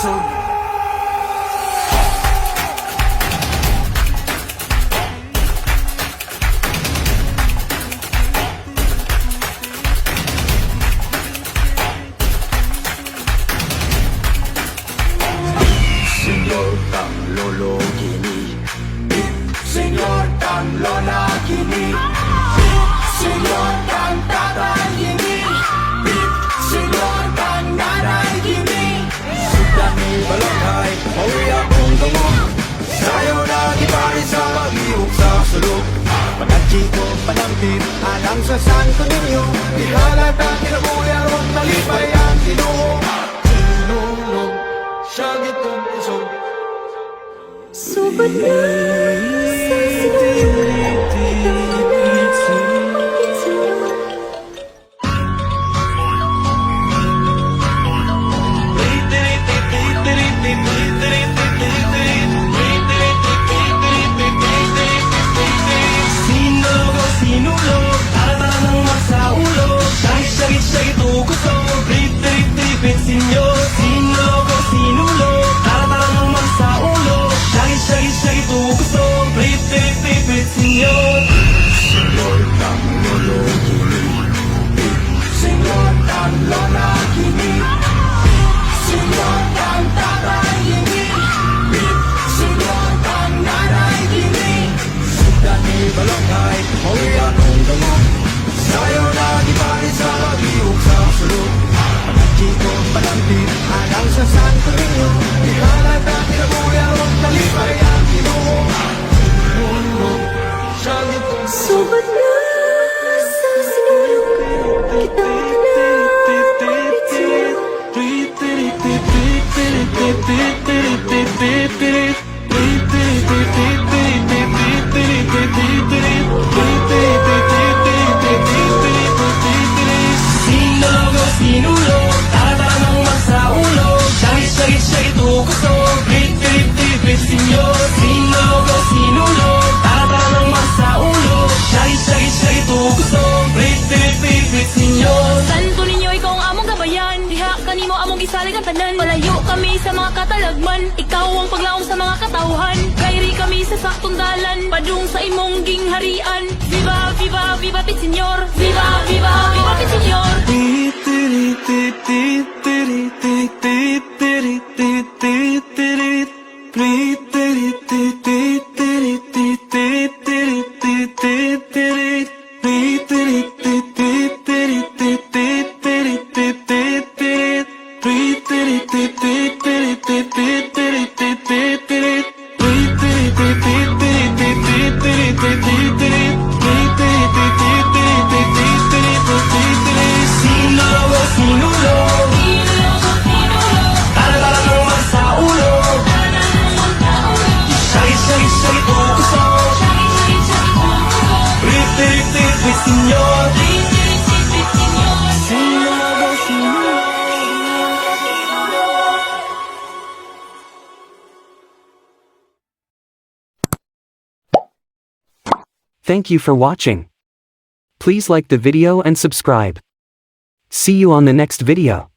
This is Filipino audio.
kusog. Senyor kang lolo kini, senyor kang lola kini, senyor kang tatay kini, senyor kang nanay kini. Sudan ni balanghay, mawi akong tungo, sayo na gipari sa pag-iwag sa sulok. Pagkatsi ko panampit, alang sa santo ninyo, ihalata kinabuya ron malipay ang Ginoo. Tinulog siya gitong kusog. Subad na sa sinulog Sinulog o sinulog, tara ng masaulo. Syagit-syagit tukuso, rit-rit-rit senyor. Sinulog o sinulog, tara ng masaulo. Syagit-syagit tukuso, rit-rit-rit senyor. Senyor kang lolo kini, senyor kang lola kini, senyor kang tatay kini, senyor kang nanay kini. Sudan ni balanghay, mawi akong tungo, sayo na gipari sa pag-iwag sa sulok. Pagkatsi ko panampit, alang sa santo ninyo, ihalata kinabuya ron talipay ang Ginoo. Tinulog siya gitong Subad na sa sinulog kitang Sinulog o sinulog, tara ng masaulo. Syagit-syagit tukuso, rit-rit-rit senyor. Sinulog o sinulog, tara ng masaulo. Syagit-syagit tukuso, rit-rit-rit senyor. Santo ninyo, ikaw ang among gabayan. Diha kanimo among gisalig ang tanan. Malayo kami sa mga katalagman. Ikaw ang paglaom sa mga katawhan. Kairi kami sa saktong dalan. Padung sa imong gingharian. Viva, viva, viva pit senyor. Viva, viva, viva pit senyor. Sinulog o sinulog, tara ng masaulo. Syagit-syagit tukuso, rit-rit-rit senyor. Sinulog o sinulog. Thank you for watching. Please like the video and subscribe. See you on the next video.